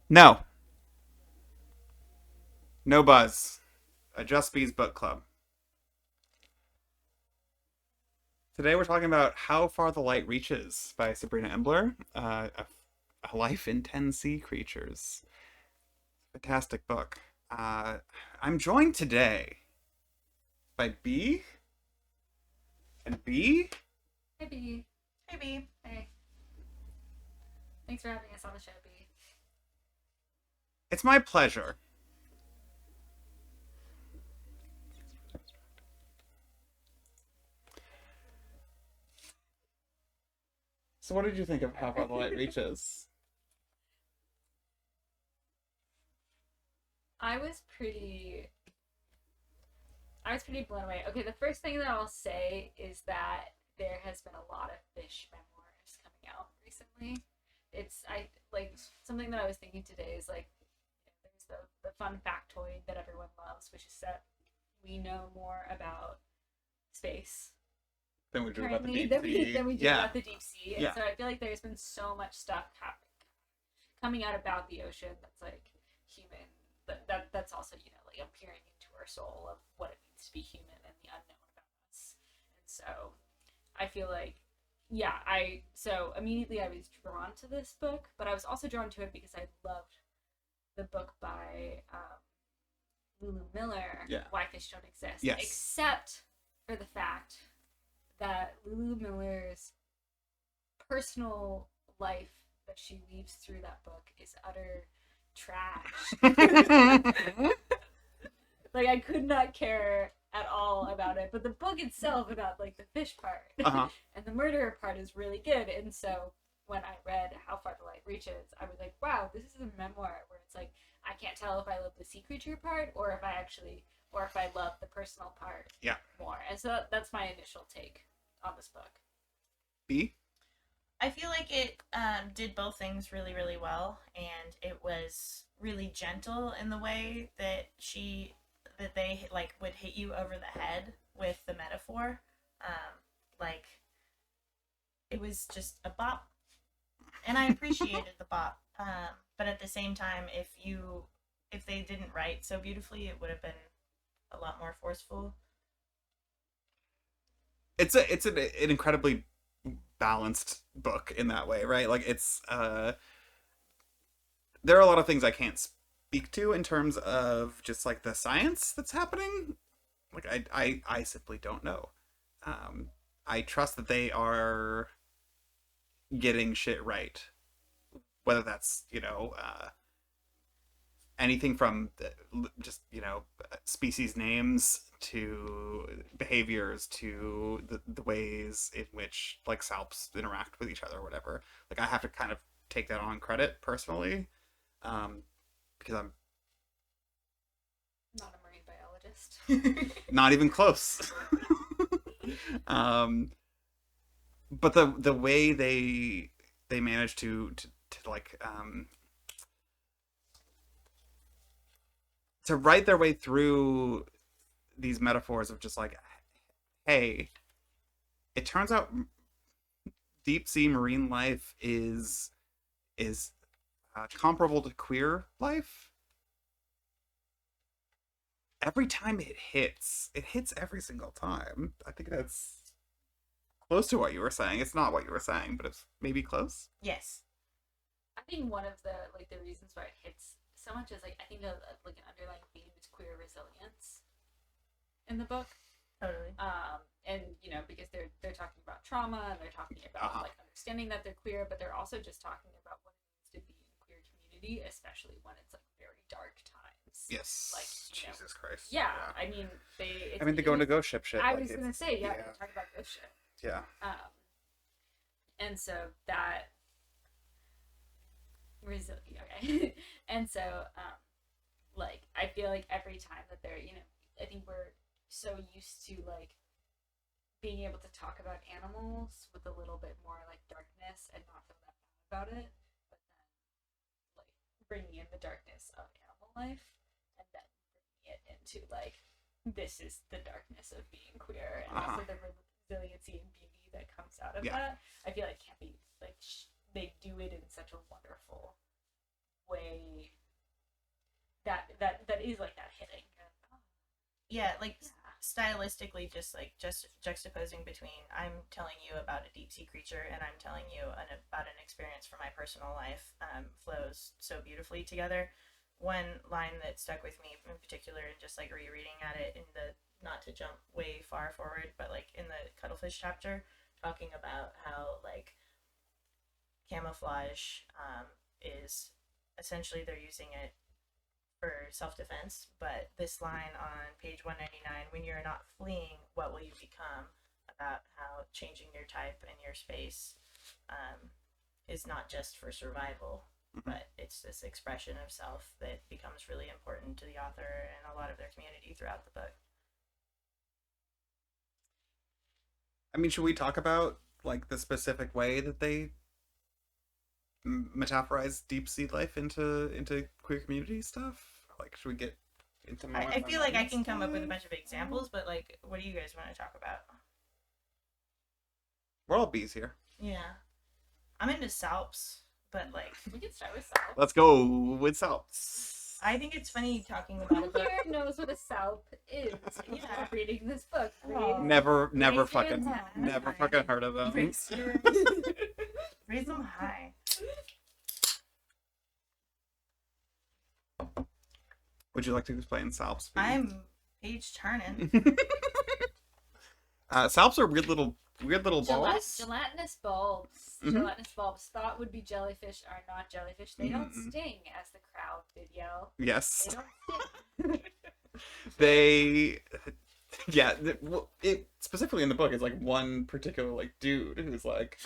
No, no buzz. A Just Bees book club. Today we're talking about How Far the Light Reaches by Sabrina Imbler, a life in 10 sea creatures. Fantastic book. Uh, I'm joined today by B and B. Hey B. Hey, B. Hey. Thanks for having us on the show, B. It's my pleasure. So, what did you think of How Far the Light Reaches? I was pretty blown away. Okay, the first thing that I'll say is that there has been a lot of fish memoirs coming out recently. It's I like something that I was thinking today is like there's the fun factoid that everyone loves, which is that we know more about space Then we do about the currently deep than sea. we do Yeah. about the deep sea. And Yeah. so I feel like there's been so much stuff coming out about the ocean that's like human that's also, like I'm peering into our soul of what it means to be human and the unknown about us. And so I feel like so immediately I was drawn to this book, but I was also drawn to it because I loved the book by Lulu Miller, Yeah. Why Fish Don't Exist. Yes. Except for the fact that Lulu Miller's personal life that she weaves through that book is utter trash. Like I could not care at all about it, but the book itself about like the fish part Uh-huh. and the murderer part is really good. And so when I read How Far the Light Reaches, I was like, wow, this is a memoir where it's like I can't tell if I love the sea creature part or if I love the personal part Yeah. more. And so that's my initial take on this book. B. I feel like it did both things really, really well, and it was really gentle in the way that they like would hit you over the head with the metaphor. Like it was just a bop, and I appreciated the bop. But at the same time, if they didn't write so beautifully, it would have been a lot more forceful. It's an incredibly balanced book in that way, right? Like it's there are a lot of things I can't speak to in terms of just like the science that's happening. Like I simply don't know. Um, I trust that they are getting shit right, whether that's anything from just species names to behaviors to the ways in which like salps interact with each other or whatever. Like I have to kind of take that on credit personally, um, because I'm Not a marine biologist. not even close. um, but the way they manage to like to write their way through these metaphors of just like, hey, it turns out deep sea marine life is comparable to queer life. Every time it hits every single time. I think that's close to what you were saying. It's not what you were saying, but it's maybe close. Yes. I think one of the reasons why it hits so much is like I think like an underlying theme is queer resilience in the book. Totally. And because they're talking about trauma and they're talking about like understanding that they're queer, but they're also just talking about what it means to be in a queer community, especially when it's like very dark times. Yes. Like Jesus Christ. Yeah, I mean they. I mean, they go into ghost ship shit. I like, was gonna say yeah. they talk about ghost ship. Yeah. And so that okay. And so like I feel like every time that they're I think we're so used to like being able to talk about animals with a little bit more like darkness and not feel that bad about it, but then like bringing in the darkness of animal life and then bringing it into like this is the darkness of being queer and also the resiliency and beauty that comes out of that. I feel like can't be like they do it in such a wonderful way a that is like that hitting. Yeah, like Yeah. stylistically, just juxtaposing between I'm telling you about a deep sea creature and I'm telling you about an experience from my personal life flows so beautifully together. One line that stuck with me in particular, and just like rereading at it in the, not to jump way far forward, but like in the cuttlefish chapter, talking about how like camouflage is essentially they're using it for self-defense, but this line on page 199, when you're not fleeing, what will you become, about how changing your type and your space is not just for survival, but it's this expression of self that becomes really important to the author and a lot of their community throughout the book. I mean, should we talk about like the specific way that they metaphorize deep sea life into queer community stuff? Like, should we get into more? I feel like I can come up with a bunch of examples, but like, what do you guys want to talk about? We're all bees here. Yeah, I'm into salps, but like, We can start with Salp. Let's go with salps. I think it's funny talking Who about a book. here knows what a Salp is? Yeah. Reading this book. Oh. Never Raise your fucking, hand. never fucking heard of them. Raise them high. Would you like to explain salps? Bee? I'm page turning. Salps are weird little balls. Gelatinous bulbs. Mhm. Gelatinous bulbs. Thought would be jellyfish are not jellyfish. They don't Mm. sting, as the crowd did yell. Yes. They don't sting. They, yeah. It specifically in the book is like one particular like dude who's like,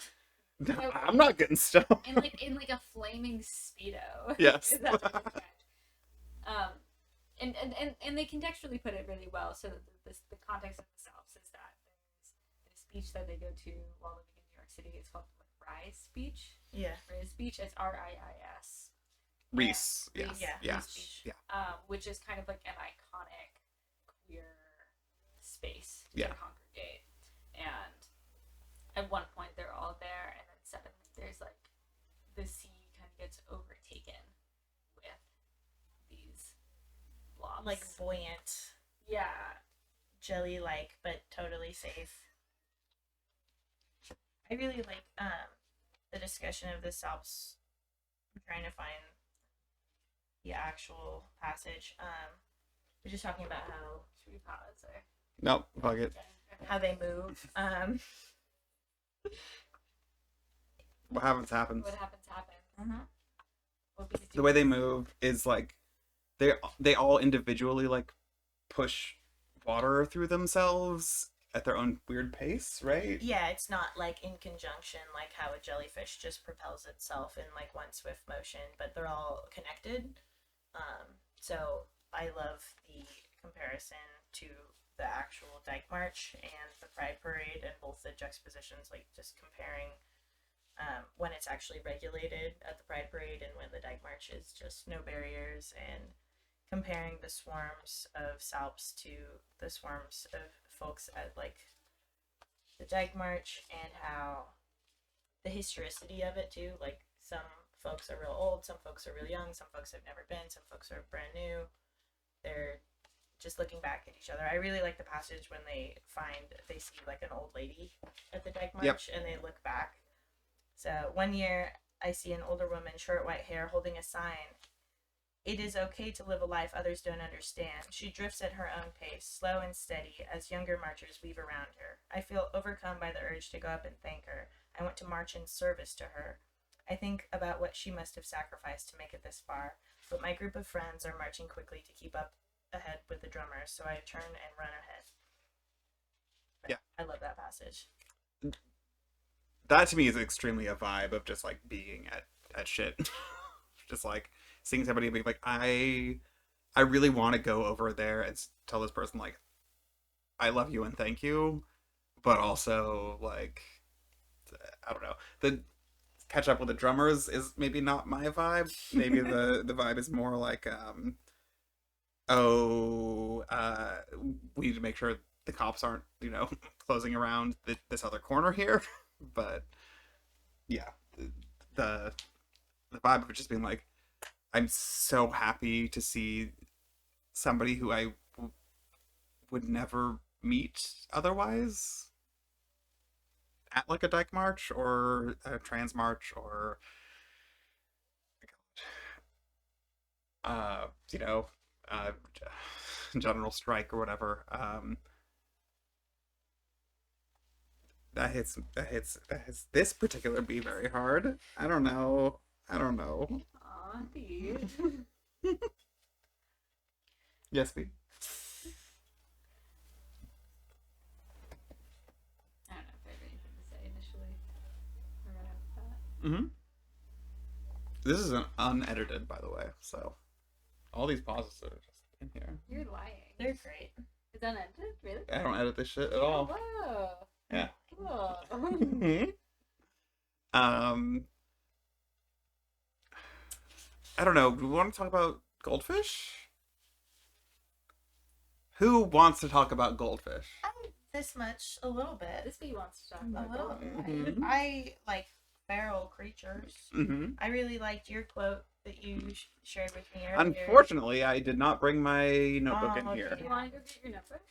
I'm not getting stoned. in like a flaming speedo. Yes. Is that what it's called? And they contextually put it really well. So that the context of the Salps is that there's this beach that they go to while living in New York City. It's called Rise Beach. Yeah. Rise Beach. It's RIIS. Reese. Yeah. Yes. Yeah. Yeah. Reese Beach. Yeah. Which is kind of like an iconic queer space Yeah. to congregate. And at one point they're all there, and then suddenly there's like the sea kind of gets overtaken with these blobs. Like buoyant, Yeah. jelly-like, but totally safe. I really like the discussion of the salps. I'm trying to find the actual passage. We're just talking about Should we pause or? Nope. Fuck it. Okay. how they move. What happens happens. What happens happens. Mhm. What bees do The way they move is like they all individually like push water through themselves at their own weird pace, right? Yeah, it's not like in conjunction, like how a jellyfish just propels itself in like one swift motion, but they're all connected. So I love the comparison to the actual Dyke March and the Pride Parade, and both the juxtapositions, like just comparing when it's actually regulated at the Pride Parade and when the Dyke March is just no barriers, and comparing the swarms of salps to the swarms of folks at like the Dyke March, and how the historicity of it too. Like some folks are real old, some folks are real young, some folks have never been, some folks are brand new. They're just looking back at each other. I really like the passage when they see like an old lady at the Dyke March. Yep. And they look back. So one year I see an older woman, short white hair, holding a sign. It is okay to live a life others don't understand. She drifts at her own pace, slow and steady, as younger marchers weave around her. I feel overcome by the urge to go up and thank her. I want to march in service to her. I think about what she must have sacrificed to make it this far, but my group of friends are marching quickly to keep up ahead with the drummers, so I turn and run ahead. But Yeah. I love that passage. That to me is extremely a vibe of just like being at shit. Just like seeing somebody be like, I really want to go over there and tell this person like, I love you and thank you, but also like, I don't know, the catch up with the drummers is maybe not my vibe. Maybe the vibe is more like, we need to make sure the cops aren't, closing around this other corner here. But yeah, the vibe of just being like, I'm so happy to see somebody who would never meet otherwise at like a dyke march or a trans march or you know, uh, general strike or whatever. That hits this particular bee very hard. I don't know. I don't know. Aw, Pete. Yes, bee. I don't know if I have anything to say initially. We're gonna have that. Mm-hmm. This is an unedited, by the way, so all these pauses are just in here. You're lying. They're great. It's unedited? Really? I don't edit this shit at all. Whoa. Yeah. Cool. um, I don't know. Do we want to talk about goldfish? Who wants to talk about goldfish? This much, a little bit. This bee wants to talk A about little. gold. Mhm. I like feral creatures. Mm-hmm. I really liked your quote that you shared with me earlier. Unfortunately, I did not bring my notebook in Oh, here. You want to go get your notebook?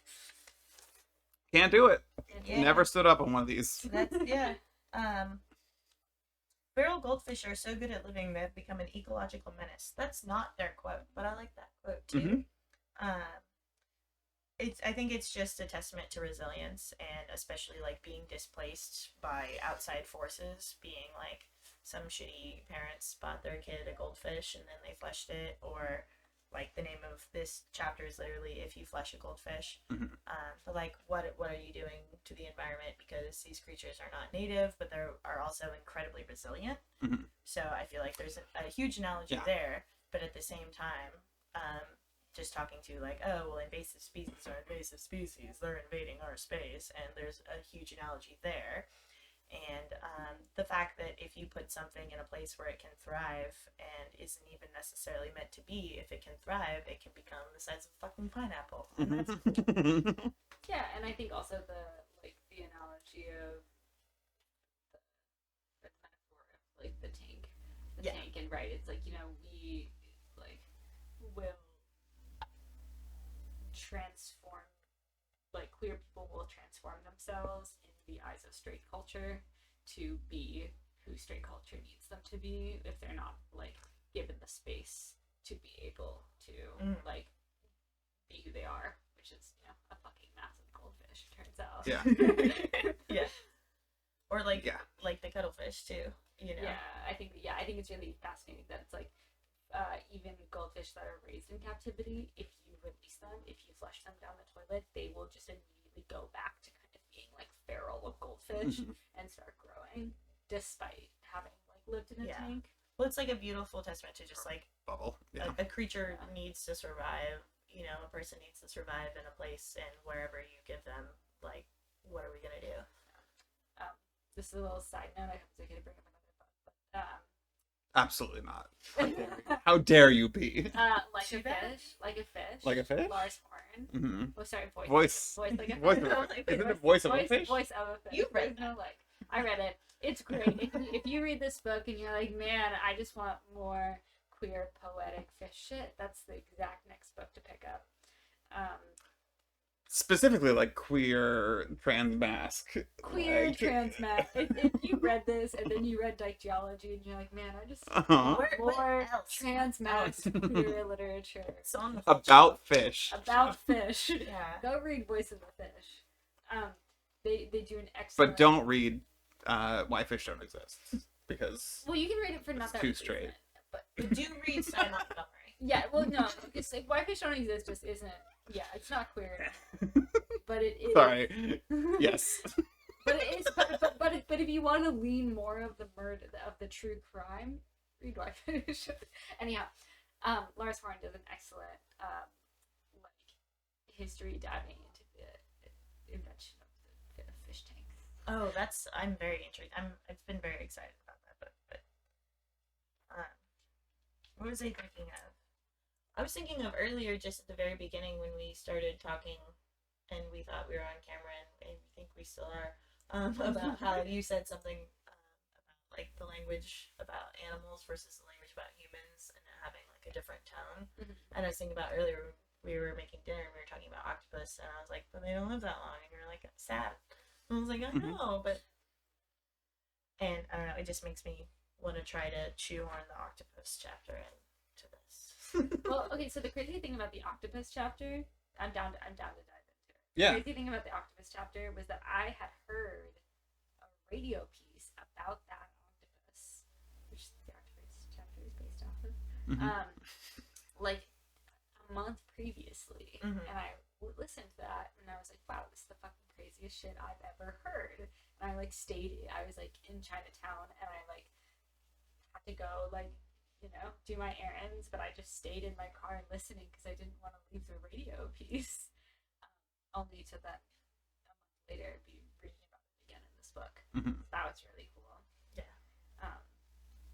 Can't do it. Yeah. Never stood up on one of these. That's yeah. Feral goldfish are so good at living they've become an ecological menace. That's not their quote, but I like that quote too. Mhm. I think it's just a testament to resilience, and especially like being displaced by outside forces, being like some shitty parents bought their kid a goldfish and then they fleshed it, or like the name of this chapter is literally "If you flesh a goldfish." Mhm. But like, what are you doing to the environment? Because these creatures are not native, but they are also incredibly resilient. Mhm. So I feel like there's a huge analogy Yeah. there, but at the same time, just talking to like, oh well, invasive species are invasive species, they're invading our space, and there's a huge analogy there. And the fact that if you put something in a place where it can thrive and isn't even necessarily meant to be, if it can thrive, it can become the size of a fucking pineapple. And that's Mhm. Yeah, and I think also the analogy of the metaphor of like the tank, Yeah. and right, it's like we like will transform, like queer people will transform themselves in the eyes of straight culture to be who straight culture needs them to be if they're not like given the space to be able to like be who they are, which is a fucking massive goldfish. Turns out. Yeah. Yeah. Or like Yeah. like the cuttlefish too. Yeah, I think it's really fascinating that it's like even goldfish that are raised in captivity, if you release them, if you flush them down the toilet, they will just immediately go back to kind of being like feral goldfish and start growing, despite having like lived in a tank. Well, it's like a beautiful testament to just like Bubble. Yeah. a creature needs to survive. A person needs to survive in a place, and wherever you give them, like, what are we gonna do? Just a little side note. I was going to bring up another book, but Absolutely not. How dare you be? like Too a bad. fish, like a fish, Like a fish? Lars Horn. Mm-hmm. Oh, sorry, Voice. voice like a Voice fish. of a fish. Isn't it voice of a fish? Voice of a fish. You read There's no like. I read it. It's great. If you read this book and you're like, man, I just want more queer poetic fish shit, that's the exact next book to pick up. Specifically, like queer trans mask. Queer Like- trans math. If you read this and then you read Dyke Geology and you're like, man, I just Uh-huh. want more else? trans math queer literature It's on the About fish. about fish. Yeah. Go read Voice of a Fish. They do an excellent. But don't read Why Fish Don't Exist. Because Well, you can read it for not It's that too reason, straight. But But do read Stein Montgomery. yeah, well, no, it's like Why Fish Don't Exist just isn't. Yeah, it's not queer, but it is. sorry. Yes. But it is. But if you want to lean more of the murder of the true crime, read Why Fish. Anyhow, Lars Horn does an excellent like history diving into the invention of the fish tank. Oh, I'm very intrigued. I've been very excited about that book. But what was I thinking of? I was thinking of earlier, just at the very beginning when we started talking, and we thought we were on camera, and we think we still are, about how you said something about like the language about animals versus the language about humans, and having like like a different tone. Mhm. And I was thinking about earlier, we were making dinner and we were talking about octopus, and I was like, but they don't live that long, and you're like, sad. And I was like, I Mhm. know, but and I don't know, it just makes me want to try to shoehorn the octopus chapter into this. Well, okay, so the crazy thing about the octopus chapter, I'm down to dive into it. Yeah. The crazy thing about the octopus chapter was that I had heard a radio piece about that octopus, which the octopus chapter is based off of, Mhm. like a month previously, Mhm. and I listened to that, and I was like, wow, this is the fucking craziest shit I've ever heard. And I like stayed. I was like in Chinatown, and I like had to go like do my errands, but I just stayed in my car and listening because I didn't want to leave the radio piece. Only to then a month later be reading about it again in this book. Mhm. That was really cool. Yeah. Um,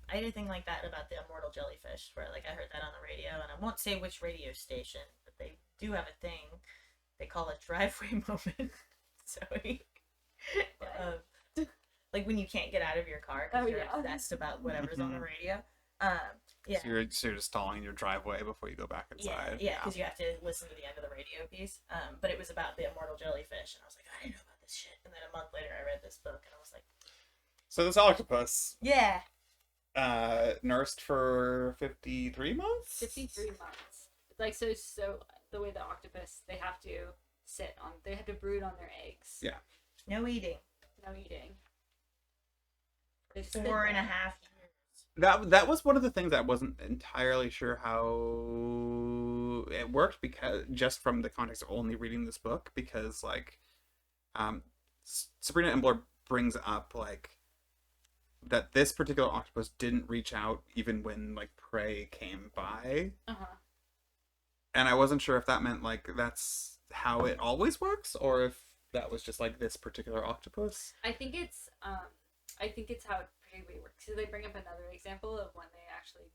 I had a thing like that about the immortal jellyfish, where like I heard that on the radio, and I won't say which radio station, but they do have a thing they call a driveway moment. So, like when you can't get out of your car because you're obsessed about whatever's on the radio. Yeah. So you're just stalling in your driveway before you go back inside. Yeah, because you have to listen to the end of the radio piece. But it was about the immortal jellyfish, and I was like, I didn't know about this shit. And then a month later, I read this book, and I was like, So this octopus, yeah. nursed for 53 months. 53 months. Like so the way the octopus they have to brood on their eggs. Yeah. No eating. No eating. 4.5 years. That was one of the things I wasn't entirely sure how it worked, because just from the context of only reading this book, because like Sabrina Imbler brings up like that this particular octopus didn't reach out even when like prey came by. Uh-huh. And I wasn't sure if that meant like that's how it always works, or if that was just like this particular octopus. I think it's how it particularly works. So they bring up another example of when they actually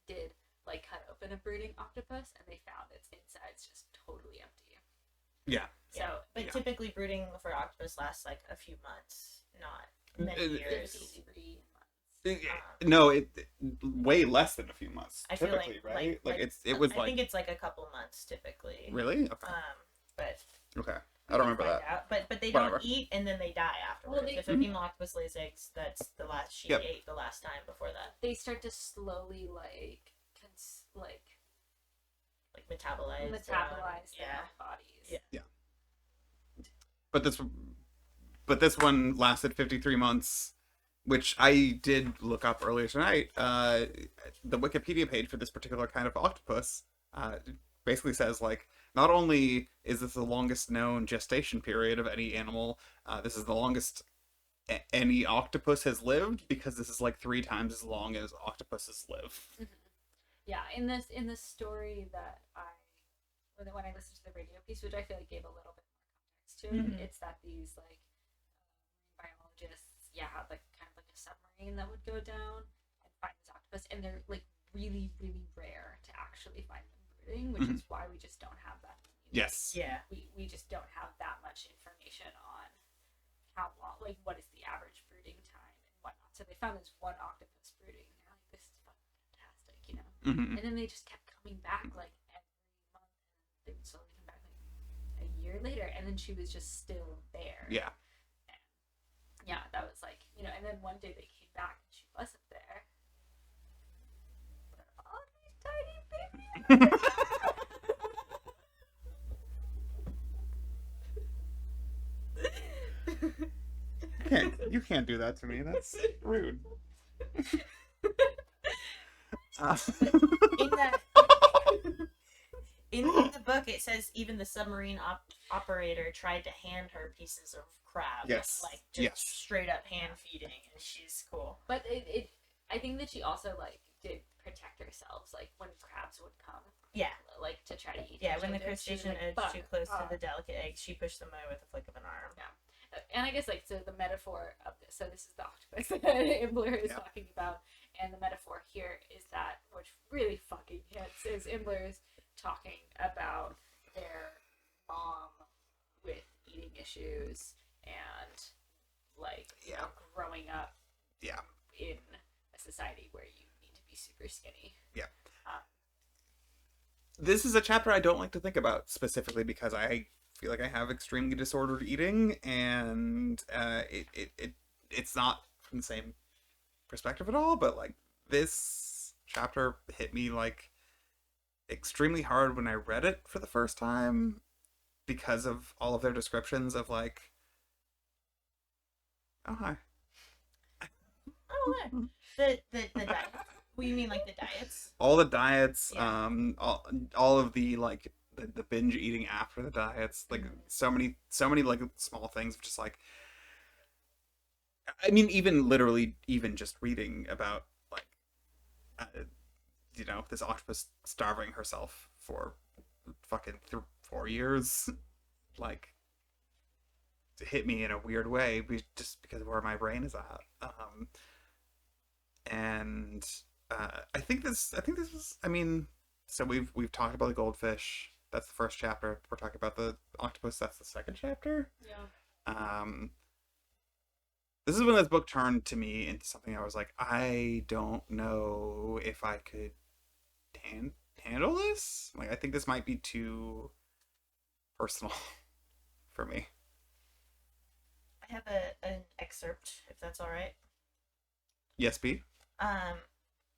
did like cut open a brooding octopus and they found its insides just totally empty. Yeah. So, But typically brooding for octopus lasts like a few months, not many years. 53 months. No, it way less than a few months. I feel typically, like, right? like it was I like think it's like a couple months typically. really okay. But Okay, I don't remember that. out. But they Whatever. don't eat and then they die afterwards. Well, if a female octopus lays eggs, that's the last she Yep. ate the last time before that. They start to slowly like Metabolize. metabolize their Yeah. own bodies. Yeah. But this one lasted 53 months, which I did look up earlier tonight. The Wikipedia page for this particular kind of octopus basically says like, not only is this the longest known gestation period of any animal, this is the longest any octopus has lived, because this is like 3 times as long as octopuses live. Mm-hmm. Yeah, in the story that when I listened to the radio piece, which I feel like gave a little bit more context to it, Mhm. it's that these like biologists, had like kind of like a submarine that would go down and find this octopus, and they're like really, really rare to actually find them brooding, which is why we just don't have that. Yes. Yeah. We just don't have that much information on how long, like what is the average brooding time and whatnot. So they found this one octopus brooding, and they're like, this is fucking fantastic, Mm-hmm. And then they just kept coming back like every month, and they would slowly come back like a year later, and then she was just still there. Yeah. And yeah, that was like, and then one day they came back and she wasn't there. But all these tiny babies. You can't do that to me. That's rude. In that in the book, it says even the submarine operator tried to hand her pieces of crab. Yes. Like just Yes. straight up hand feeding, and she's cool. But I think that she also like did protect herself, like when crabs would come. Yeah. Like to try to eat. Yeah, each when the other, she was crustacean like, edged "Fuck too close to off." the delicate eggs, she pushed them away with a flick of an arm. Yeah. And I guess like so the metaphor of this, so this is the octopus that Imbler is talking about, and the metaphor here is that, which really fucking hits, is Imbler is talking about their mom with eating issues and like growing up in a society where you need to be super skinny. Yeah. this is a chapter I don't like to think about specifically because I feel like I have extremely disordered eating, and it's not from the same perspective at all. But like this chapter hit me like extremely hard when I read it for the first time because of all of their descriptions of like, oh hi, Oh, what? The diet. What you mean, like the diets? all the diets, Yeah. all of the like the binge eating after the diets, like so many like small things, just like I mean, even literally, even just reading about like this octopus starving herself for fucking 4 years, like hit me in a weird way, just because of where my brain is at. And I think this was. I mean, so we've talked about the goldfish. That's the first chapter. We're talking about the octopus. That's the second chapter. Yeah. Um, this is when this book turned to me into something I was like, I don't know if I could handle this. Like, I think this might be too personal for me. I have an excerpt, if that's all right. Yes, B. Um,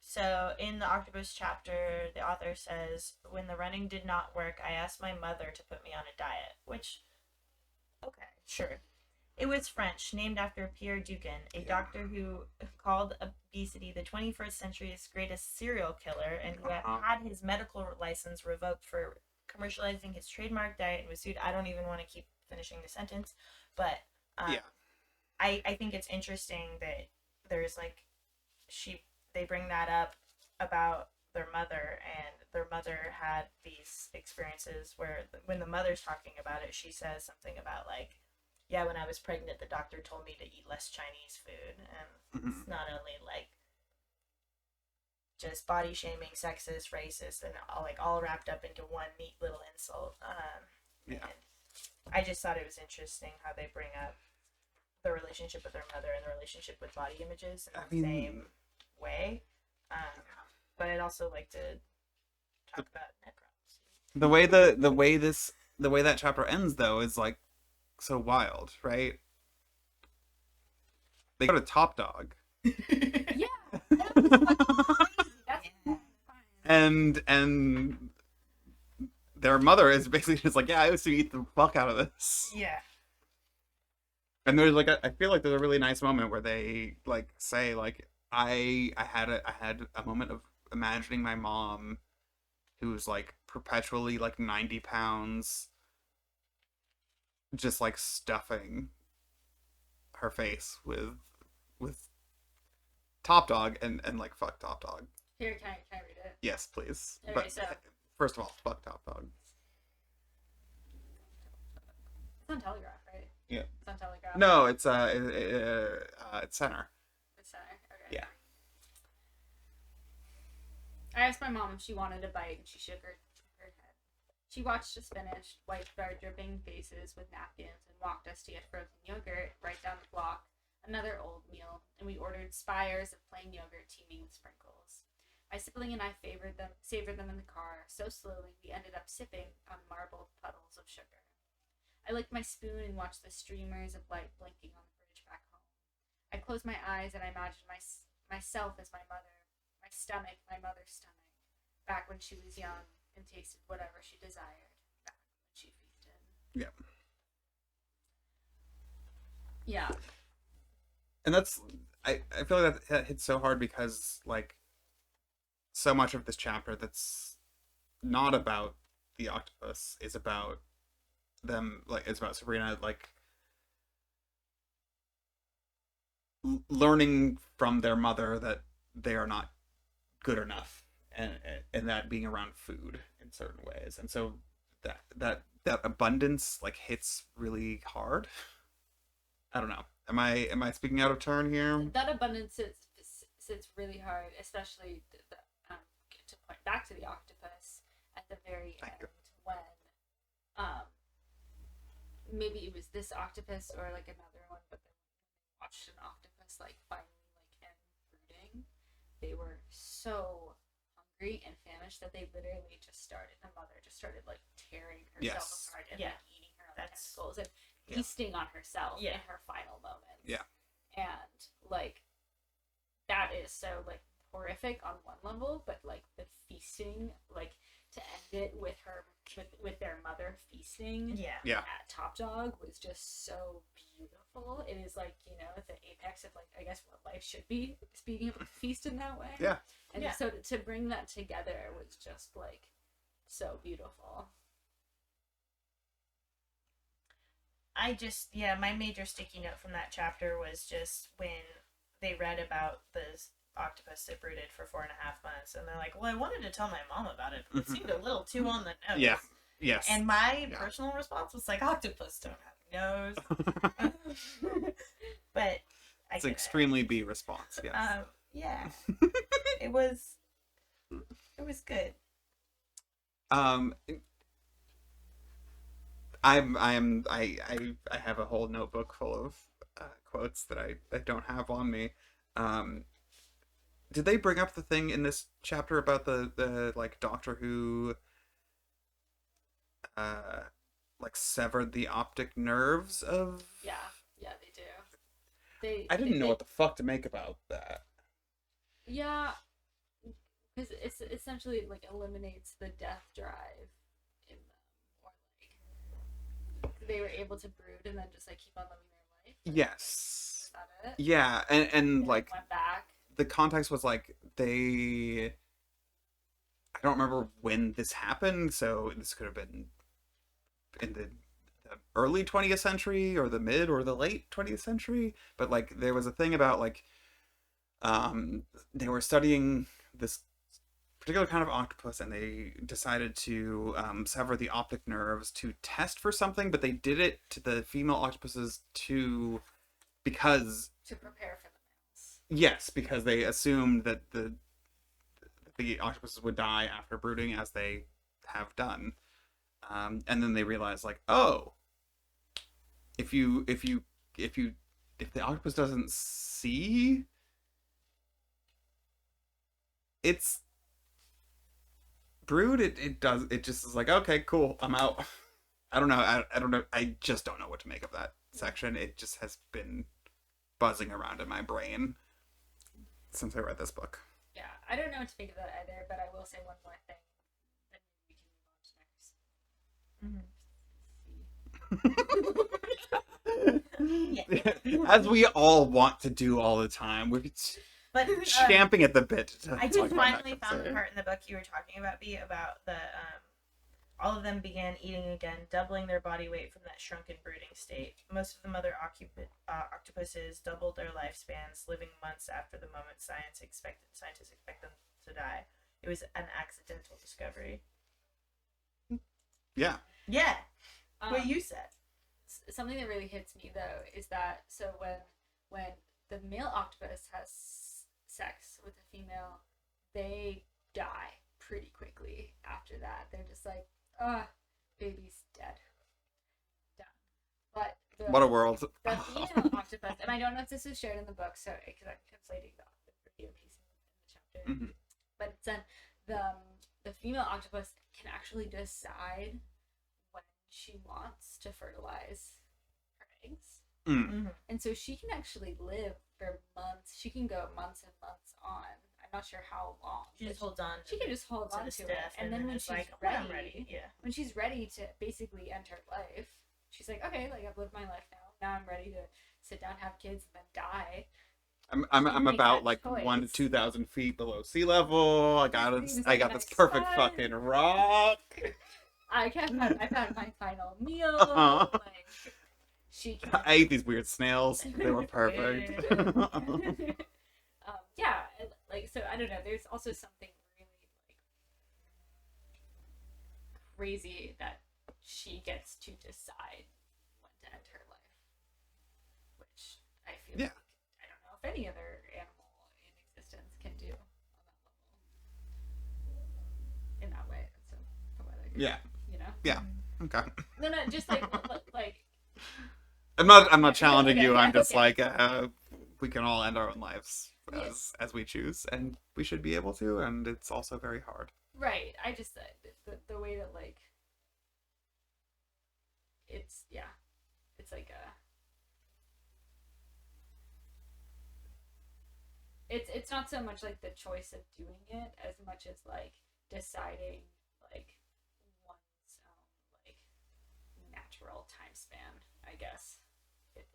so in the octopus chapter, the author says, "When the running did not work, I asked my mother to put me on a diet." Which, okay, sure. It was French, named after Pierre Duquin, a doctor who called obesity the 21st century's greatest serial killer, and who had his medical license revoked for commercializing his trademark diet and was sued. I don't even want to keep finishing the sentence, but um, Yeah. I think it's interesting that there's like she they bring that up about their mother, and their mother had these experiences where when the mother's talking about it, she says something about like, yeah, when I was pregnant the doctor told me to eat less Chinese food, and Mm-hmm. it's not only like just body shaming, sexist, racist, and all wrapped up into one neat little insult. Yeah. And I just thought it was interesting how they bring up the relationship with their mother and the relationship with body images in I the mean, same way. But I'd also like to talk about necromancy. the way that chapter ends though is like so wild, right? They go to Top Dog. Yeah. That was fucking crazy. That's Yeah. And their mother is basically just like, yeah, I used to eat the fuck out of this. Yeah. And there's like I feel like there's a really nice moment where they like say like I had a moment of imagining my mom who's like perpetually like 90 pounds just like stuffing her face with Top Dog and like fuck Top Dog. Here, can I read it? Yes, please. Okay, But so first of all, fuck Top Dog. it's on Telegraph, right? Yeah. It's on Telegraph. No, it's Center. It's center. Okay. Yeah. I asked my mom if she wanted a bite, and she shook her head. She watched us finish, wiped our dripping faces with napkins, and walked us to get frozen yogurt right down the block. Another old meal, and we ordered spires of plain yogurt teeming with sprinkles. My sibling and I savored them in the car. So slowly, we ended up sipping on marbled puddles of sugar. I licked my spoon and watched the streamers of light blinking on the bridge back home. I closed my eyes and I imagined myself as my mother, my stomach, my mother's stomach, back when she was young and tasted whatever she desired, back when she feasted. Yeah. Yeah. And that's I feel like that hits so hard because like so much of this chapter that's not about the octopus is about them, like it's about Sabrina like learning from their mother that they are not good enough, and that being around food in certain ways, and so that abundance like hits really hard. I don't know. Am I speaking out of turn here? That abundance sits really hard, especially to point back to the octopus at the very Thank end you. when um, maybe it was this octopus or like another one, but then watched an octopus like finally like end brooding. They were so hungry and famished much that they literally just started. The mother just started like tearing herself Yes. apart and Yeah. like eating her own That's- testicles and Yeah. feasting on herself Yeah. in her final moments. Yeah. And like that is so like horrific on one level, but like the feasting, like to end it with her with their mother feasting Yeah. Yeah. at Top Dog was just so beautiful. It is like, you know, the apex of like I guess what life should be, is being able to feast in that way. Yeah. And Yeah. so to bring that together was just like so beautiful. My major sticky note from that chapter was just when they read about this octopus that brooded for 4.5 months, and they're like, well, I wanted to tell my mom about it, but it seemed a little too on the nose. Yeah. Yes. And my Yeah. personal response was like, octopus don't have a nose. But I It's get an extremely B response. Yes. it. Yeah. it was good. I have a whole notebook full of quotes that I don't have on me. Did they bring up the thing in this chapter about the like Doctor Who like severed the optic nerves of? Yeah, they do. I didn't know what the fuck to make about that. Yeah, because it's essentially like eliminates the death drive in them, or like they were able to brood and then just like keep on living their life. Yes. Is that it? Yeah, and They like went back. the context was like I don't remember when this happened, so this could have been in the early 20th century or the mid or the late 20th century, but like there was a thing about like they were studying this particular kind of octopus and they decided to sever the optic nerves to test for something, but they did it to the female octopuses because To prepare for the males. yes, because they assumed that the octopuses would die after brooding, as they have done, and then they realized like, oh, if the octopus doesn't see its brood, it just is like, okay, cool, I'm out. I don't know. I don't know. I just don't know what to make of that section. It just has been buzzing around in my brain since I read this book. Yeah, I don't know what to make of that either, but I will say one more thing. Then we can move on to next. As we all want to do all the time. We're But champing at the bit. I did finally found the part in the book you were talking about, B, about the all of them began eating again, doubling their body weight from that shrunken brooding state. Most of the mother octopuses doubled their lifespans, living months after the moment scientists expect them to die. It was an accidental discovery. Yeah. Yeah, what you said. Something that really hits me though is that so when the male octopus has sex with the female, they die pretty quickly after that. They're just like, baby's dead, done. But What a world. the female octopus, and I don't know if this is shared in the book, so because I'm conflating the video piece in the chapter, Mhm. but it's then the female octopus can actually decide when she wants to fertilize her eggs. Mm. And so she can actually live for months. She can go months and months on. I'm not sure how long. She just holds on. She can just hold on the to it. stiff, And then when it's she's like, ready, I'm ready. Yeah. when she's ready to basically enter life, she's like, okay, like I've lived my life now. Now I'm ready to sit down, have kids, and then die. I'm make about that like choice. 1,000 to 2,000 feet below sea level. I got Seems I like got a this nice perfect spot. fucking rock. I found my final meal. Uh-huh. Like, she can. I ate these weird snails. They were perfect. Yeah, like so. I don't know. There's also something really like crazy that she gets to decide when to end her life, which I feel Yeah. like I don't know if any other animal in existence can do on that level. In that way, that's so poetic. Yeah. You know. Yeah. Okay. No, just like like. I'm not Okay, challenging okay, you. yeah, I'm just okay. like we can all end our own lives Yes. as we choose, and we should be able to. And it's also very hard. Right. I just the way that like it's it's like a it's not so much like the choice of doing it as much as like deciding like one's own like natural time span, I guess. It,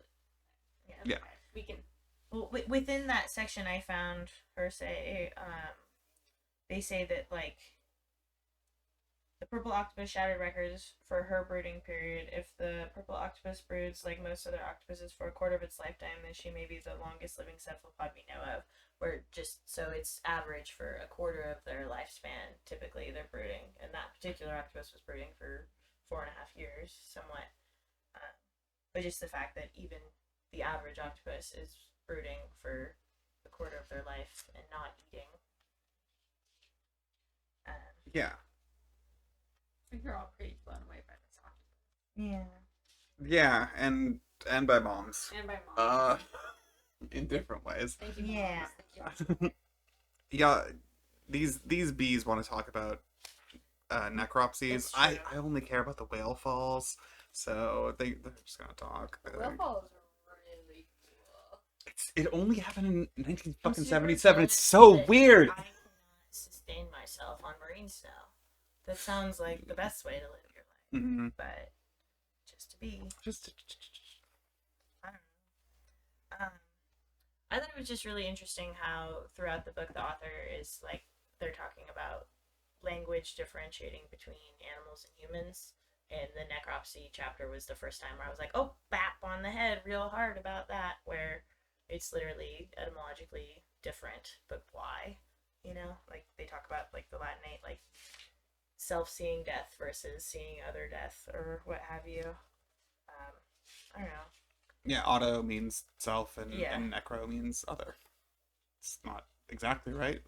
Yeah. we can. Well, within that section, I found her say, they say that like the purple octopus shattered records for her brooding period. If the purple octopus broods like most other octopuses for a quarter of its lifetime, then she may be the longest living cephalopod we know of. Where just so it's average for a quarter of their lifespan. Typically, they're brooding, and that particular octopus was brooding for 4.5 years, somewhat. But just the fact that even the average octopus is brooding for a quarter of their life and not eating. Yeah. I think we're all pretty blown away by this octopus. Yeah. Yeah, and by moms. And by mom. In different ways. Thank you, Yeah. moms. Thank you. Yeah, these bees want to talk about necropsies. That's true. I only care about the whale falls, so they're just gonna talk. Whale falls are really cool. It only happened in I'm 1977. super It's so glad that weird. I cannot sustain myself on marine snow. That sounds like the best way to live your life. Mm-hmm. But just to be, Just I don't know. I thought it was just really interesting how throughout the book the author is like they're talking about language differentiating between animals and humans. And the necropsy chapter was the first time where I was like, oh, bap on the head real hard about that, where it's literally etymologically different, but why? You know, like they talk about like the Latinate, like self-seeing death versus seeing other death or what have you. I don't know. yeah. Auto means self, and Yeah. and necro means other. It's not exactly right,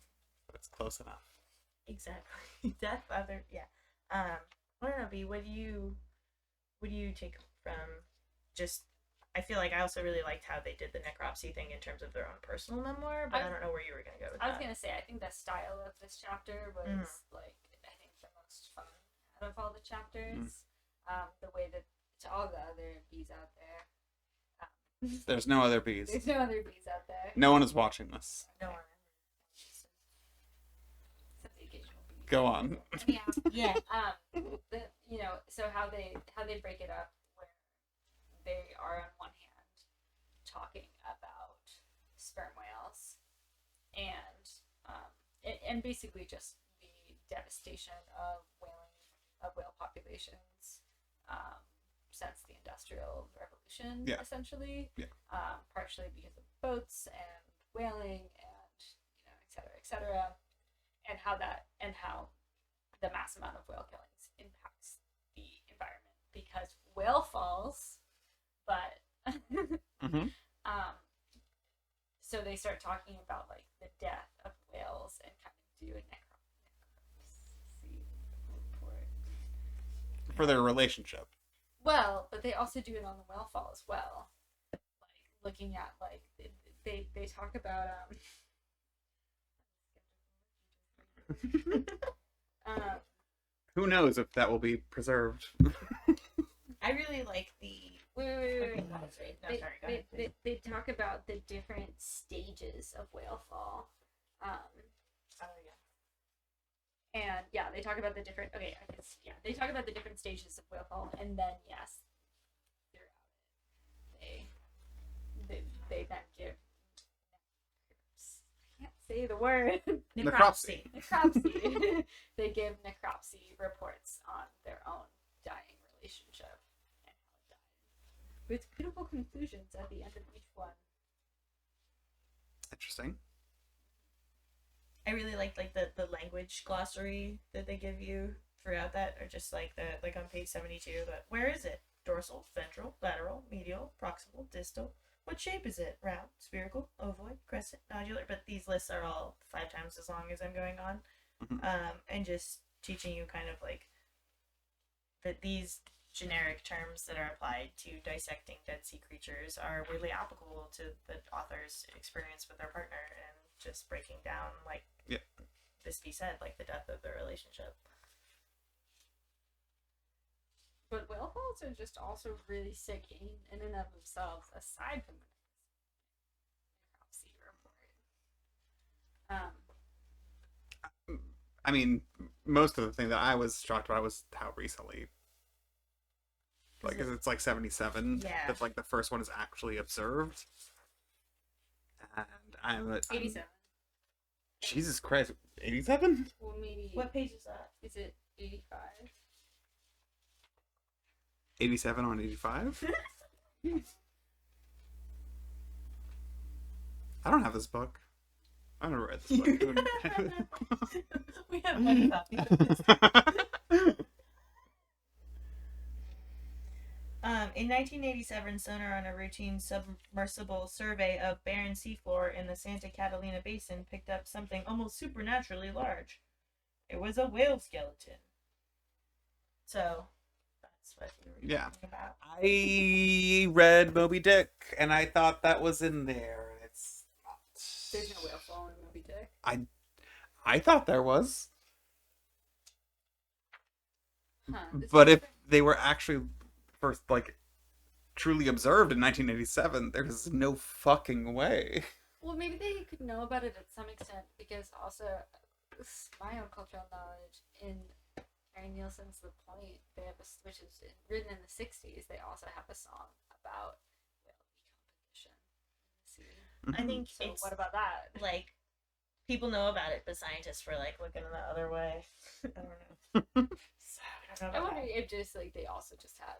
but it's close enough. Exactly. Death, other, yeah. I don't know, B. What do you take from just? I feel like I also really liked how they did the necropsy thing in terms of their own personal memoir, but I don't know where you were gonna go with I was that. gonna say I think the style of this chapter was like I think the most fun out of all the chapters. The way that to all the other bees out there. There's no other bees. There's no other bees out there. No one is watching this. No one. Except the occasional bee. Go on. Yeah. Yeah. So how they break it up where they are on one hand talking about sperm whales and basically just the devastation of whale populations since the Industrial Revolution, Yeah. essentially. Yeah. Partially because of boats and whaling and et cetera, and how the mass amount of whale killings impacts the environment because whale falls, but Mm-hmm. so they start talking about like the death of whales and kind of do a necropsy report. For their relationship. Well, but they also do it on the whale fall as well. Like looking at like they talk about Who knows if that will be preserved? I really like the. wait. No, sorry, go ahead. They talk about the different stages of whale fall. Oh yeah. And yeah, they talk about the different. Okay, I guess yeah, they talk about the different stages of whale fall, and then yes, throughout it, they then give. I can't say the word. Necropsy. Necropsy. They give necropsy reports on their own dying relationship and how it died, with beautiful conclusions at the end of each one. Interesting. I really liked like the language glossary that they give you throughout that, or just like on page 72. But where is it? Dorsal, ventral, lateral, medial, proximal, distal. What shape is it? Round, spherical, ovoid, crescent, nodular. But these lists are all 5 times as long as I'm going on, and just teaching you kind of like that these generic terms that are applied to dissecting dead sea creatures are really applicable to the author's experience with their partner, and just breaking down like Bispy said, like the death of their relationship. But whale falls are just also really sick in and of themselves, aside from the necropsy report. I mean, most of the thing that I was shocked about was how recently, like, it's like 77 Yeah. that like the first one is actually observed. And I'm 87. Jesus Christ, 87? Well, maybe. What page is that? Is it 85? 87 on 85? I don't have this book. I never read this book. We have one copy of this. In 1987, sonar on a routine submersible survey of barren seafloor in the Santa Catalina Basin picked up something almost supernaturally large. It was a whale skeleton. So, that's what you were talking about. I read Moby Dick, and I thought that was in there. It's not. There's no whale fall in Moby Dick. I thought there was. Huh. But if they were actually first, like, truly observed in 1987, there's no fucking way. Well, maybe they could know about it at some extent because also, my own cultural knowledge in Harry Nielsen's The Point, they have which is written in the 60s. They also have a song about whale decomposition in the sea. I think So it's what about that? like people know about it, but scientists were like looking the other way. I don't know. So, I don't know I about wonder that. if just like they also just had,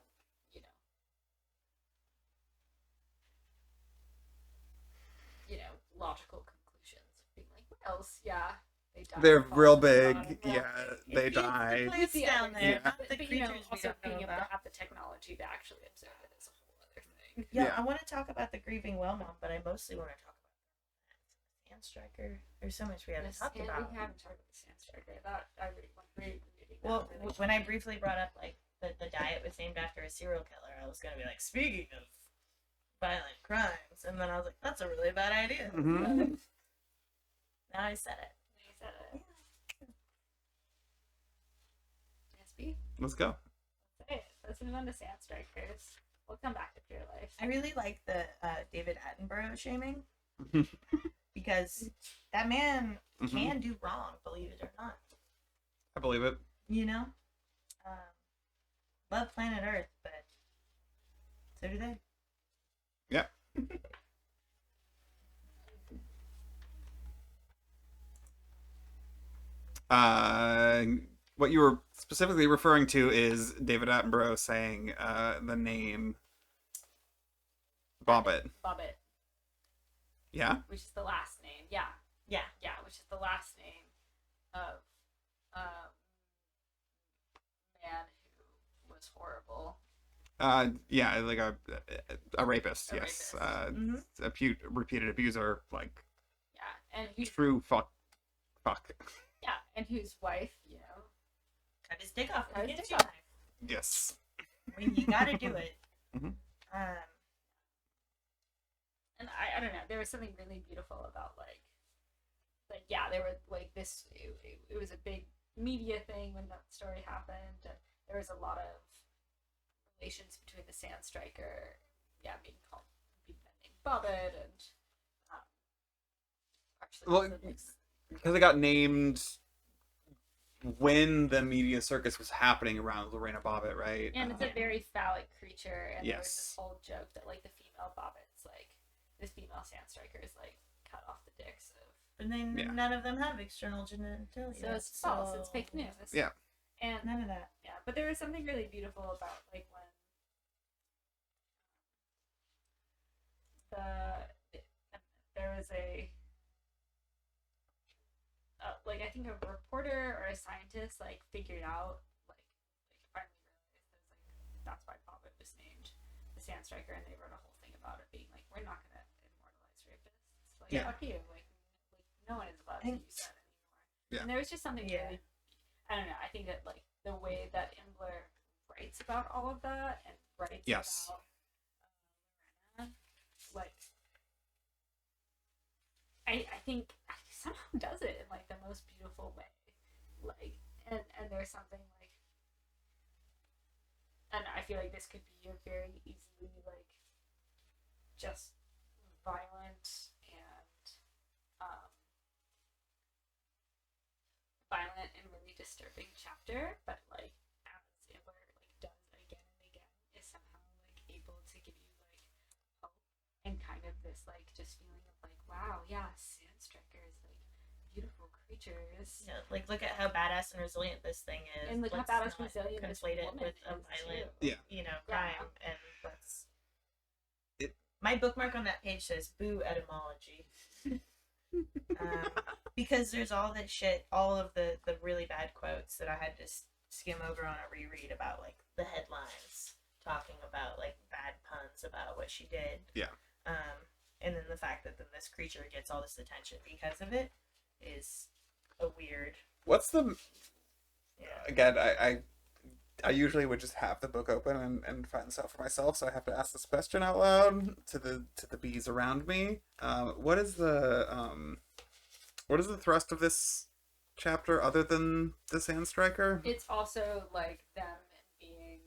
logical conclusions, being like, whales, yeah, they die. They're real big. Bottom. Yeah, they It's the die. plants The down other- there, Yeah. not the but creatures we also don't know being able about. to have the technology to actually observe it is a whole other thing. Yeah, Yeah. I want to talk about the grieving whale mom, but I mostly want to talk about Sand Striker. There's so much we haven't talked about. We haven't talked about the sand striker. That I really want reading. Well, that really when I briefly brought up like the diet was named after a serial killer, I was gonna be like, speaking of violent crimes, and then I was like, that's a really bad idea. Mhm. Now I said it. You said it. SB? Let's go. Say it. Let's move on to sand strikers. We'll come back to Pure Life. I really like the David Attenborough shaming because that man Mhm. can do wrong, believe it or not. I believe it. You know, love planet Earth, but so do they. Yeah. What you were specifically referring to is David Attenborough saying the name Bobbit. Bobbit, Yeah? which is the last name. Yeah. Yeah. Yeah, which is the last name of man who was horrible. Yeah, like a rapist, A yes. rapist. Mm-hmm. Repeated abuser, like Yeah, and who's true fuck. yeah, and whose wife, Cut his dick off. Cut With his a dick kitchen off. knife. Yes. I mean, you gotta do it. Mhm. And I don't know, there was something really beautiful about like yeah, there were like this. It was a big media thing when that story happened. There was a lot of relations between the sand striker, being named Bobbit, and actually, Well, because it got named when the media circus was happening around Lorena Bobbitt, right? and it's a very phallic creature, and there was this Yes. whole joke that like the female Bobbits, like this female sand striker, is like cut off the dicks of. But then Yeah. none of them have external genitalia. So it's false. It's fake news. Yeah. And None of that. yeah, but there was something really beautiful about like when there was a like I think a reporter or a scientist like figured out finally realized that that's why Bobbit was named the Sand Striker, and they wrote a whole thing about it being like, we're not gonna immortalize rapists. Like Yeah. fuck you. Like no one is allowed to use that anymore. Yeah. And there was just something really, I don't know. I think that like the way that Imbler writes about all of that and writes Yes. about like I think he somehow does it in like the most beautiful way. like, and there's something like, and I feel like this could be a very easily like just violent and um, violent and really disturbing chapter, but like as Imbler like does again and again, is somehow like able to give you like hope and kind of this like just feeling of like, wow, yeah, sand strikers, like beautiful creatures. Yeah, like look at how badass and resilient this thing is, And look how let's badass not resilient this conflate it woman with a is violent, too. Yeah. crime, and let's. It- My bookmark on that page says "boo etymology," because there's all that shit, all of the really bad quotes that I had to skim over on a reread about like the headlines talking about like bad puns about what she did. Yeah. And then the fact that then this creature gets all this attention because of it is a weird. What's the Yeah. again? I usually would just have the book open and find stuff for myself, so I have to ask this question out loud to the bees around me. What is the thrust of this chapter other than the Sand Striker? It's also like them being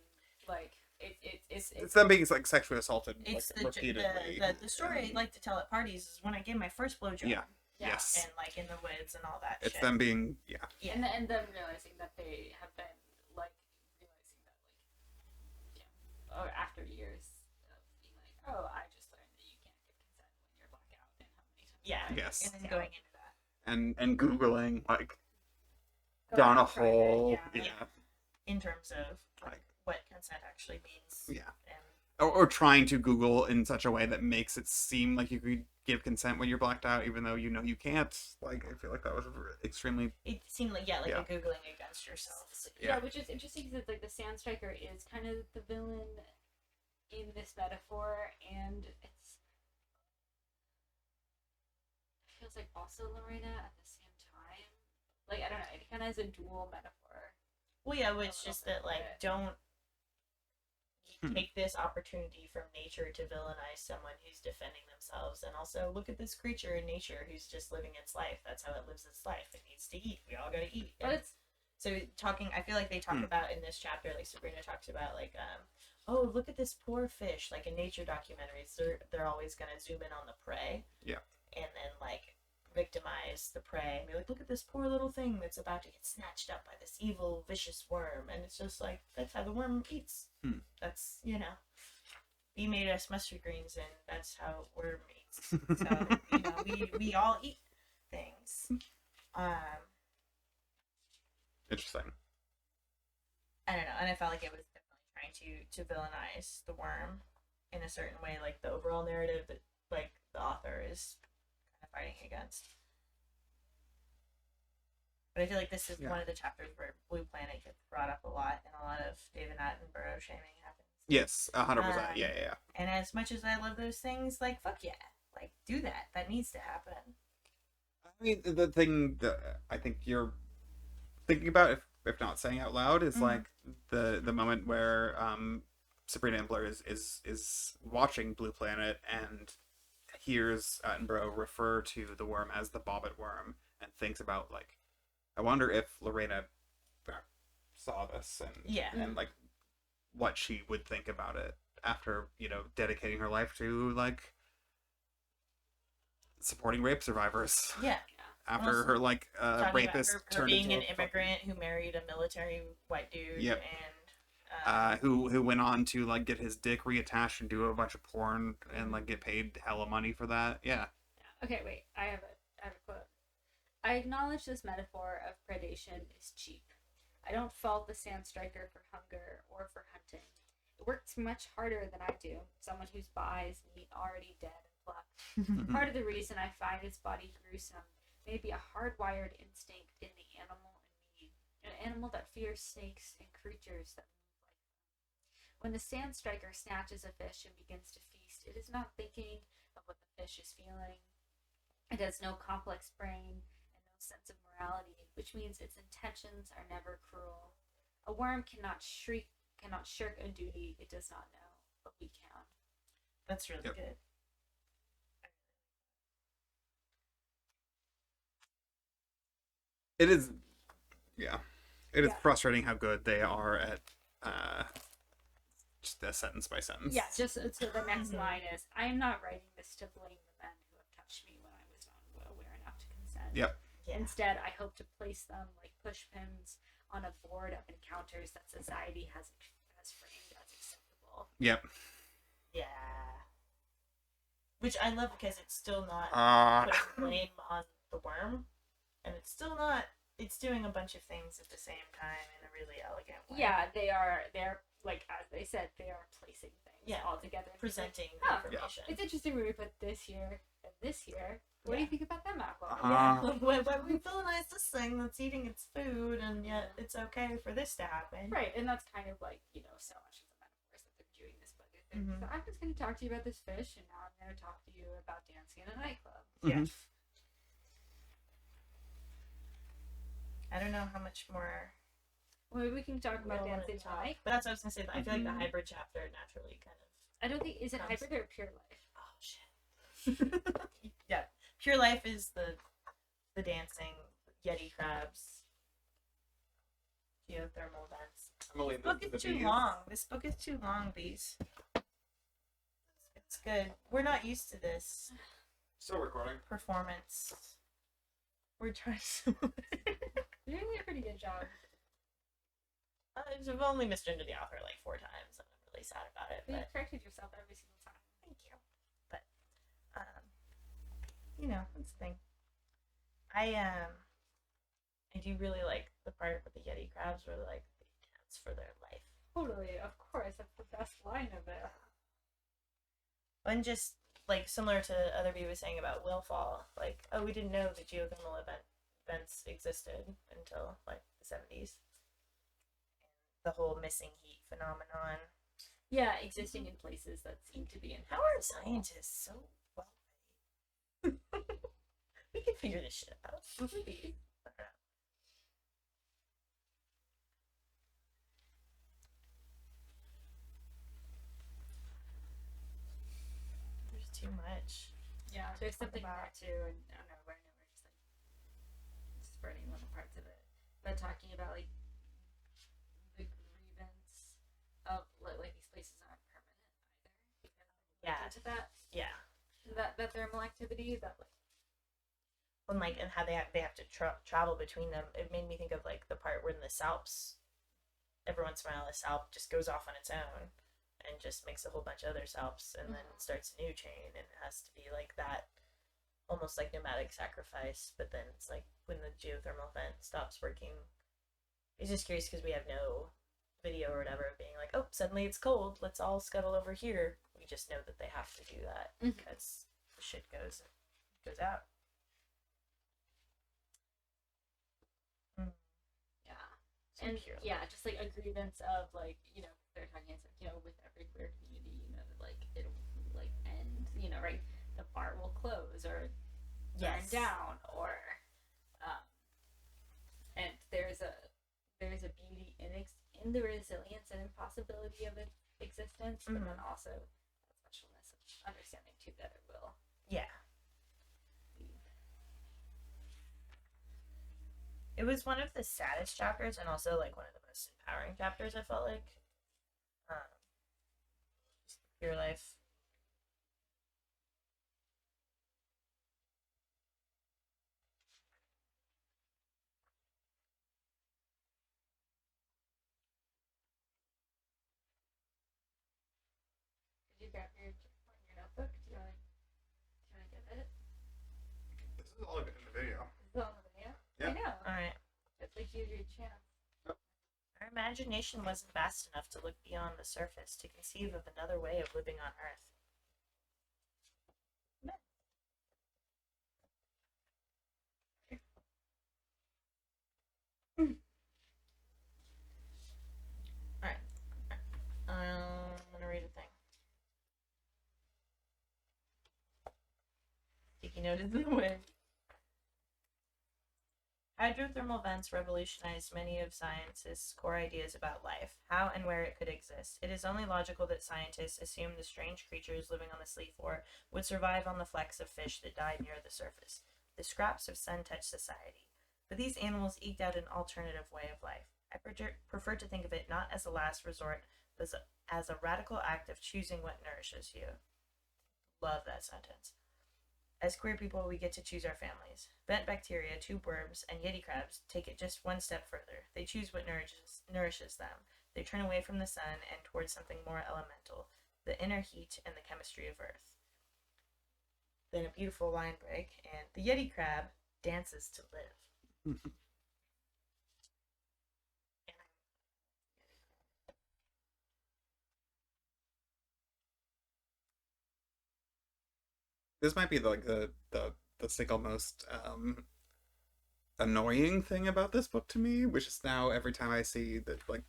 like It's them being like sexually assaulted It's like, repeatedly. the story I like to tell at parties is when I gave my first blowjob. Yeah. Yeah. Yes. And like in the woods and all that It's shit. them being yeah. and them realizing that they have been like realizing that like or after years of being like, oh, I just learned that you can't give consent when you're blackout and how many times Yeah. Yes. And then going into that. And Googling like Go down a out, try it, hole. yeah. Yeah. In terms of Like what consent actually means. yeah. And Or trying to Google in such a way that makes it seem like you could give consent when you're blacked out, even though you know you can't. Like, I feel like that was extremely. it seemed like Yeah. a Googling against yourself. Yeah, Yeah. which is interesting because like the Sand Striker is kind of the villain in this metaphor, and it feels like also Lorena at the same time. Like I don't know, it kind of has a dual metaphor. Well, yeah, well, it's just that like don't take this opportunity from nature to villainize someone who's defending themselves, and also look at this creature in nature who's just living its life. That's how it lives its life. It needs to eat. We all gotta eat. But it's So talking, I feel like they talk about in this chapter, like Sabrina talks about, like, oh, look at this poor fish. Like in nature documentaries, they're always gonna zoom in on the prey. Yeah. And then like victimize the prey and be like, look at this poor little thing that's about to get snatched up by this evil, vicious worm. And it's just like that's how the worm eats. That's we made us mustard greens, and that's how worm eats. So we all eat things. Interesting. I don't know, and I felt like it was definitely trying to villainize the worm in a certain way, like the overall narrative that like the author is kind of fighting against. But I feel like this is one of the chapters where Blue Planet gets brought up a lot, and a lot of David Attenborough shaming happens. Yes, 100%. Yeah. And as much as I love those things, like fuck yeah, like do that. That needs to happen. I mean, the thing that I think you're thinking about, if not saying out loud, is like the moment where Sabrina Imbler is watching Blue Planet and hears Attenborough refer to the worm as the bobbit worm, and thinks about like, I wonder if Lorena saw this and like what she would think about it after dedicating her life to like supporting rape survivors. Yeah. After her like rapist her turned being into an immigrant who married a military white dude. Yep. And who went on to like get his dick reattached and do a bunch of porn and like get paid hella money for that. Yeah. Okay, wait. I have a quote. I acknowledge this metaphor of predation is cheap. I don't fault the Sand Striker for hunger or for hunting. It works much harder than I do, someone whose buys meat already dead and plucked. Part of the reason I find its body gruesome may be a hardwired instinct in the animal in me, an animal that fears snakes and creatures that move like them. When the Sand Striker snatches a fish and begins to feast, it is not thinking of what the fish is feeling. It has no complex brain and no sense of morality, which means its intentions are never cruel. A worm cannot shirk a duty it does not know, but we can. that's really good. It is. Yeah. It is Yeah. frustrating how good they are at uh, just a sentence by sentence. Yeah, just so the next Mhm. line is, I am not writing this to blame the men who have touched me when I was not aware enough to consent. Yep. Yeah. Instead, I hope to place them like pushpins on a board of encounters that society has framed as acceptable. Yep. Yeah. Which I love because it's still not Uh, putting blame on the worm, and it's still not. It's doing a bunch of things at the same time in a really elegant way. Yeah, they're like, as they said, they are placing things all together. Presenting Huh. information. It's interesting when we put this here and this here. What do you think about them apples? Yeah, like when we villainize this thing that's eating its food, and yet it's okay for this to happen. Right, and that's kind of like, so much of the metaphors that they're doing this book. So I'm just going to talk to you about this fish, and now I'm going to talk to you about dancing in a nightclub. Mhm. Yes. I don't know how much more. Well, we can talk about we'll wanna dancing talk, tonight. but that's what I was gonna say. I feel like the Mhm. hybrid chapter naturally kind of. I don't think, is it Comes- hybrid or pure life? Oh shit. Yeah, pure life is the dancing yeti crabs, geothermal vents. Emily, This book is too long. This book is too long, bees. It's good. We're not used to this Still recording. performance. We're trying to. You're doing a pretty good job. I've only missed into the author like 4 times, and I'm really sad about it. But you But corrected yourself every single time. thank you. But that's the thing. I do really like the part with the yeti crabs where like they dance for their life. Totally, of course. That's the best line of it. And just like similar to other people saying about Willfall, like, oh, we didn't know the geothermal events existed until like the 70s. The whole missing heat phenomenon. Yeah, existing in places that seem to be in. How are scientists so well paid? We can figure this shit out. Maybe. There's too much. Yeah, there's something about. there too, and I don't know, we're just like spreading little parts of it, but talking about like the grievance of like these places aren't permanent either. Yeah. Into that Yeah. that thermal activity that like. And how they have to travel between them. It made me think of like the part where in the Salps, every once in a while a Salp just goes off on its own and just makes a whole bunch of other Salps, and then it starts a new chain, and it has to be like that, almost like nomadic sacrifice. But then it's like when the geothermal vent stops working, it's just curious because we have no video or whatever being like, oh, suddenly it's cold, let's all scuttle over here. We just know that they have to do that because the shit goes out. And yeah, just like a grievance of like, they're talking, it's like, with every queer community, that like it'll like end, right? The bar will close or burn down, or and there's a beauty in the resilience and impossibility of its existence, but then also a specialness of understanding too that it will. Yeah. It was one of the saddest chapters, and also like one of the most empowering chapters. I felt like, your life. Did you grab your notebook? Do you want to get it? This is all in the video. Is it on the video? Yeah. I know. All right. It's like you your chance. Our imagination wasn't vast enough to look beyond the surface to conceive of another way of living on Earth. Alright. I'm gonna read a thing. Sticky note is in the way. Hydrothermal vents revolutionized many of science's core ideas about life, how and where it could exist. It is only logical that scientists assumed the strange creatures living on the seafloor would survive on the flecks of fish that died near the surface, the scraps of sun-touched society. but these animals eked out an alternative way of life. I prefer to think of it not as a last resort, but as a radical act of choosing what nourishes you. Love that sentence. As queer people, we get to choose our families. Bent bacteria, tube worms, and yeti crabs take it just one step further. They choose what nourishes them. They turn away from the sun and towards something more elemental, the inner heat and the chemistry of Earth. Then a beautiful line break, and the yeti crab dances to live. This might be like the single most annoying thing about this book to me, which is now every time I see that like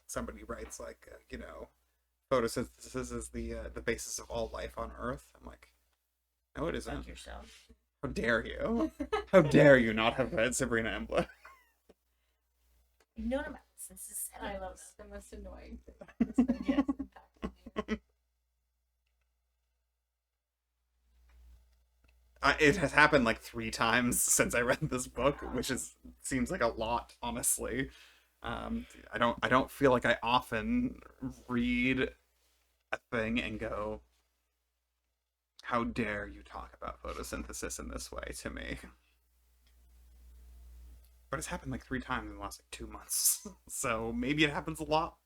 somebody writes like photosynthesis is the basis of all life on Earth. I'm like, no, it isn't. Fuck yourself. How dare you? How dare you not have read Sabrina Imbler? You've known about this since the I love 70s. that. The most annoying thing that's been Yes. impacting you. It has happened like 3 times since I read this book, which seems like a lot, honestly. I don't feel like I often read a thing and go, "How dare you talk about photosynthesis in this way to me?" But it's happened like 3 times in the last like 2 months, so maybe it happens a lot,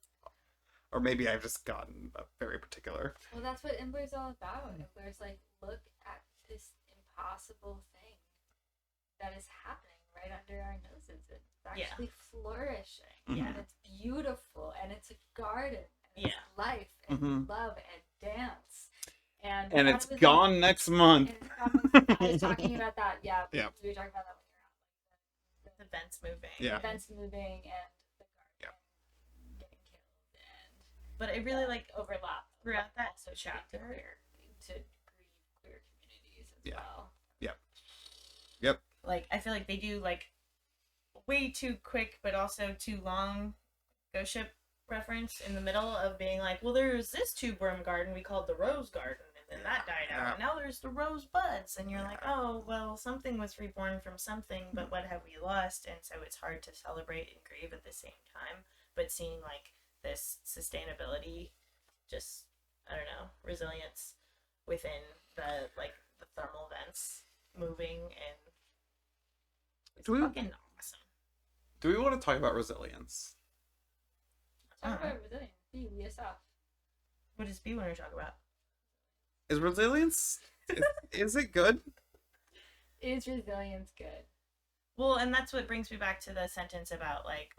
or maybe I've just gotten very particular. Well, that's what Imbler's all about. Imbler's like, look at this impossible thing that is happening right under our noses. It's actually flourishing. Yeah. And it's beautiful. And it's a garden. And it's Yeah. life and Mhm. love and dance. And It's that was gone next month. I was talking about that. Yeah. Yeah. We were talking about that when you were The vents moving. Yeah. out. Events moving and the garden getting killed. And But I really like overlap throughout that also chapter. to grieve queer communities as Yeah. well. Yep. Like I feel like they do like way too quick but also too long ghost ship reference in the middle of being like, well, there's this tube worm garden we called the rose garden, and then that died out, and now there's the rose buds, and you're like, oh well, something was reborn from something, but what have we lost? And so it's hard to celebrate and grieve at the same time, but seeing like this sustainability, just I don't know, resilience within the thermal vents moving, and it's Do we- fucking awesome. Do we want to talk about resilience? Talk about resilience. BSF. What does B want to talk about? Is resilience is it good? Is resilience good? Well, and that's what brings me back to the sentence about like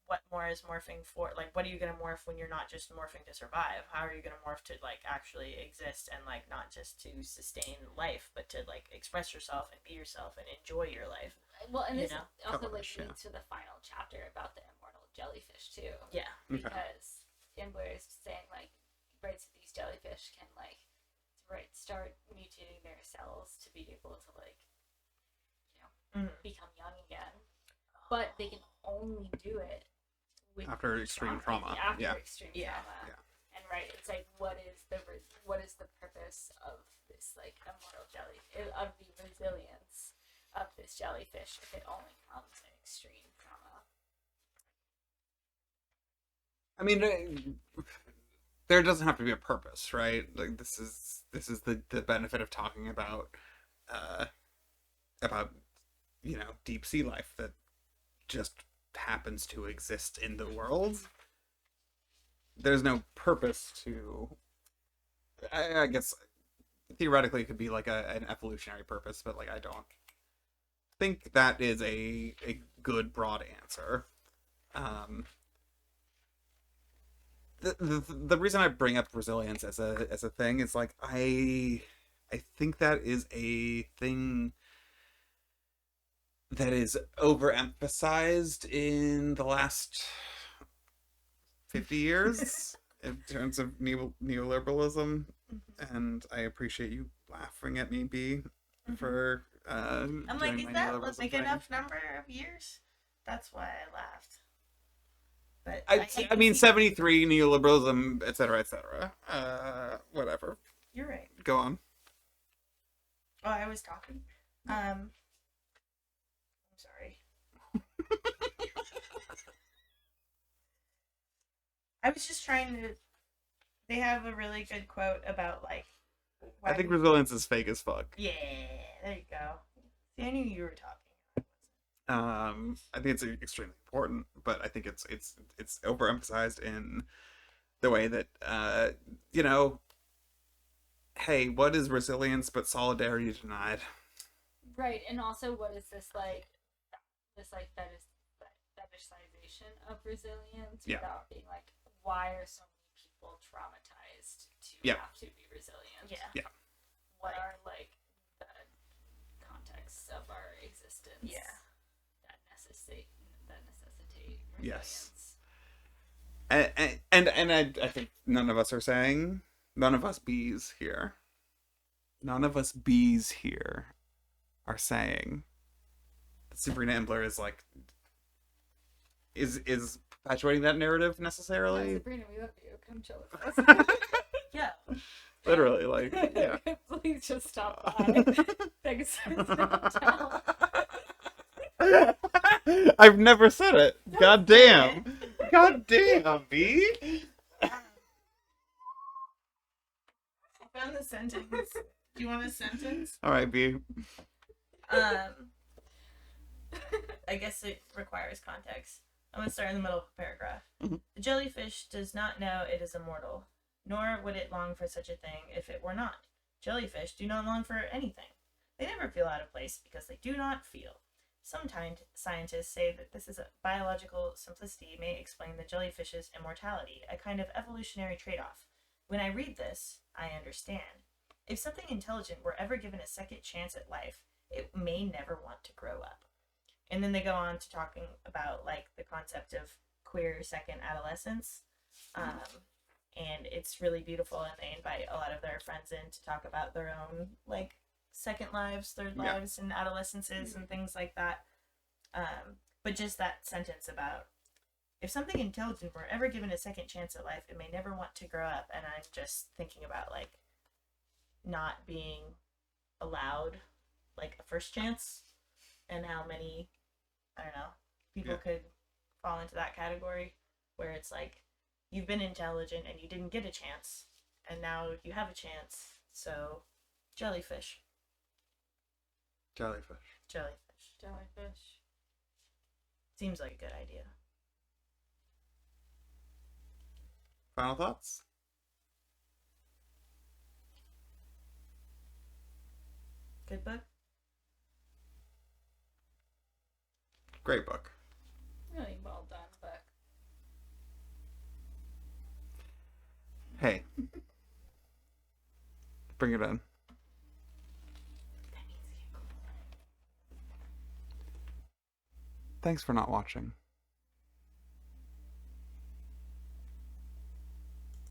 what more is morphing for, like what are you going to morph when you're not just morphing to survive? How are you going to morph to like actually exist and like not just to sustain life but to like express yourself and be yourself and enjoy your life? Well, and You this know? also Gosh, leads to the final chapter about the immortal jellyfish too. Yeah. Okay. Because Imbler is saying like, right, so these jellyfish can like, start mutating their cells to be able to like, become young again, but they can only do it with After extreme trauma. After Yeah. extreme Yeah. trauma. Yeah. And right, it's like what is the purpose of this like immortal jelly of the resilience of this jellyfish if it only comes in extreme trauma? I mean, there doesn't have to be a purpose, right? Like this is the benefit of talking about deep sea life that just happens to exist in the world. There's no purpose to. I guess theoretically it could be like an evolutionary purpose, but like I don't think that is a good broad answer. The reason I bring up resilience as a thing is like I think that is a thing that is overemphasized in the last 50 years in terms of neoliberalism, and I appreciate you laughing at me, B, for I'm like, doing is my that neoliberalism like thing. enough number of years? That's why I laughed. But I mean, 73 neoliberalism, etc., etc. Whatever. You're right. Go on. Oh, I was talking. I'm sorry. I was just trying to. They have a really good quote about like. I Why think we... resilience is fake as fuck. Yeah, there you go. See, I knew you were talking. I think it's extremely important, but I think it's overemphasized in the way that you know, hey, what is resilience but solidarity denied? Right, and also what is this like fetishization of resilience Yeah. without being like, why are so many people traumatized to Yeah. have to be resilient? Yeah. Yeah. What are like the contexts of our existence? Yeah. That necessitate resilience. Yes. And I think none of us bees here, are saying that Sabrina Imbler is like is perpetuating that narrative Yeah, necessarily. Sabrina, we love you. Come chill with us. Yeah. Literally, like, yeah. Please just stop that. Thanks. I've never said it. God say damn. God damn, B. I found the sentence. Do you want a sentence? All right, B. I guess it requires context. I'm going to start in the middle of a paragraph. Mhm. The jellyfish does not know it is immortal, nor would it long for such a thing if it were not. Jellyfish do not long for anything. They never feel out of place because they do not feel. Sometimes scientists say that this is a biological simplicity may explain the jellyfish's immortality, a kind of evolutionary trade-off. When I read this, I understand. If something intelligent were ever given a second chance at life, it may never want to grow up. And then they go on to talking about like the concept of queer second adolescence, and it's really beautiful. And they invite a lot of their friends in to talk about their own like second lives, third Yeah. lives, and adolescences and things like that. But just that sentence about if something intelligent were ever given a second chance at life, it may never want to grow up. And I'm just thinking about like not being allowed like a first chance and how many, I don't know, people could fall into that category where it's like you've been intelligent and you didn't get a chance and now you have a chance. So jellyfish. Jellyfish. Seems like a good idea. Final thoughts? Good book. Great book. Really well done book. Hey. Bring it in. Thanks for not watching.